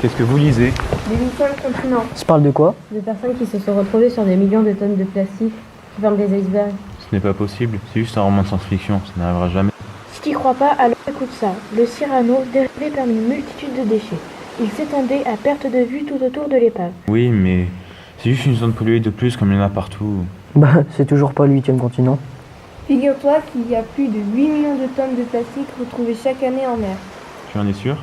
Qu'est-ce que vous lisez? Des missions continents. Ça parle de quoi? De personnes qui se sont retrouvées sur des millions de tonnes de plastique qui forment des icebergs. Ce n'est pas possible, c'est juste un roman de science-fiction, ça n'arrivera jamais. Si tu crois pas, alors écoute ça. Le Cyrano dérivait parmi une multitude de déchets. Il s'étendait à perte de vue tout autour de l'épave. Oui, mais c'est juste une zone polluée de plus comme il y en a partout. Bah, c'est toujours pas le 8e continent. Figure-toi qu'il y a plus de 8 millions de tonnes de plastique retrouvées chaque année en mer. Tu en es sûr?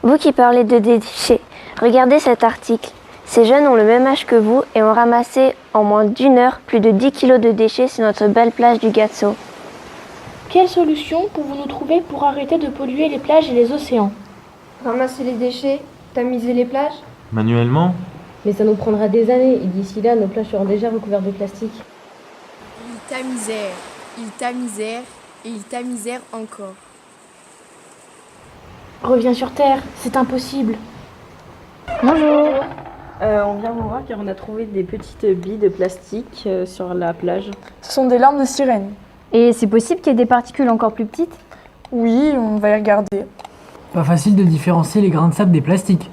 Vous qui parlez de déchets, regardez cet article. Ces jeunes ont le même âge que vous et ont ramassé en moins d'1 heure plus de 10 kilos de déchets sur notre belle plage du Gatso. Quelle solution pouvons-nous trouver pour arrêter de polluer les plages et les océans? Ramasser les déchets, tamiser les plages? Manuellement? Mais ça nous prendra des années et d'ici là, nos plages seront déjà recouvertes de plastique. Ils tamisèrent et ils tamisèrent encore. Reviens sur Terre, c'est impossible. Bonjour. On vient vous voir car on a trouvé des petites billes de plastique sur la plage. Ce sont des larmes de sirène. Et c'est possible qu'il y ait des particules encore plus petites? Oui, on va y regarder. Pas facile de différencier les grains de sable des plastiques.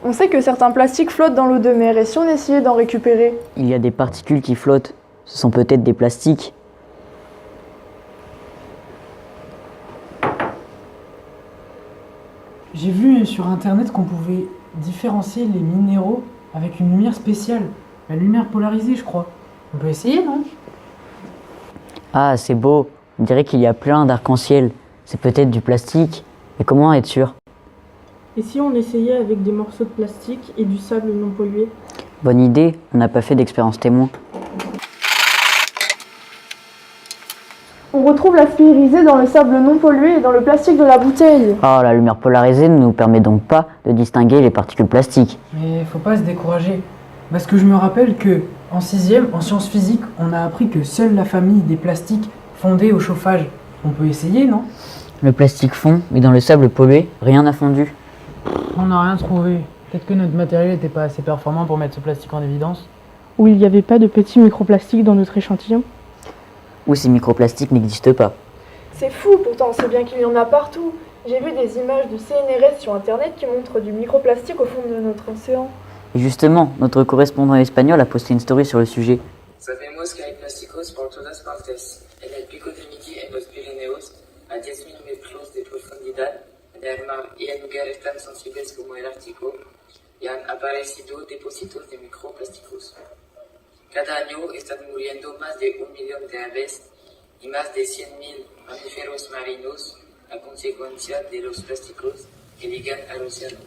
On sait que certains plastiques flottent dans l'eau de mer et si on essayait d'en récupérer? Il y a des particules qui flottent. Ce sont peut-être des plastiques. J'ai vu sur internet qu'on pouvait différencier les minéraux avec une lumière spéciale. La lumière polarisée, je crois. On peut essayer, non? Ah, c'est beau. On dirait qu'il y a plein d'arc-en-ciel. C'est peut-être du plastique. Mais comment être sûr? Et si on essayait avec des morceaux de plastique et du sable non pollué? Bonne idée, on n'a pas fait d'expérience témoin. On retrouve la fluor irisée dans le sable non pollué et dans le plastique de la bouteille. Ah, la lumière polarisée ne nous permet donc pas de distinguer les particules plastiques. Mais faut pas se décourager. Parce que je me rappelle que, en 6e, en sciences physiques, on a appris que seule la famille des plastiques fondait au chauffage. On peut essayer, non? Le plastique fond, mais dans le sable pollué, rien n'a fondu. On n'a rien trouvé. Peut-être que notre matériel n'était pas assez performant pour mettre ce plastique en évidence. Ou il n'y avait pas de petits microplastiques dans notre échantillon? Ou ces microplastiques n'existent pas. C'est fou, pourtant on sait bien qu'il y en a partout. J'ai vu des images de CNRS sur internet qui montrent du microplastique au fond de notre océan. Et justement, notre correspondant espagnol a posté une story sur le sujet. Sabemos que hay plásticos por todas partes. En el pico de Midi, en los Pirineos, a 10.000 metros de profundidad, en el mar y en lugares tan sensibles como el Ártico, y han aparecido depósitos de microplásticos. Cada año están muriendo más de 1 million de aves y más de 100.000 mamíferos marinos a consecuencia de los plásticos que llegan al océano.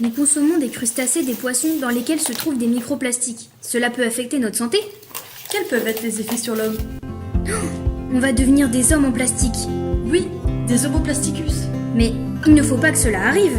Nous consommons des crustacés, des poissons dans lesquels se trouvent des microplastiques. Cela peut affecter notre santé. Quels peuvent être les effets sur l'homme? On va devenir des hommes en plastique. Oui, des homoplasticus. Mais il ne faut pas que cela arrive.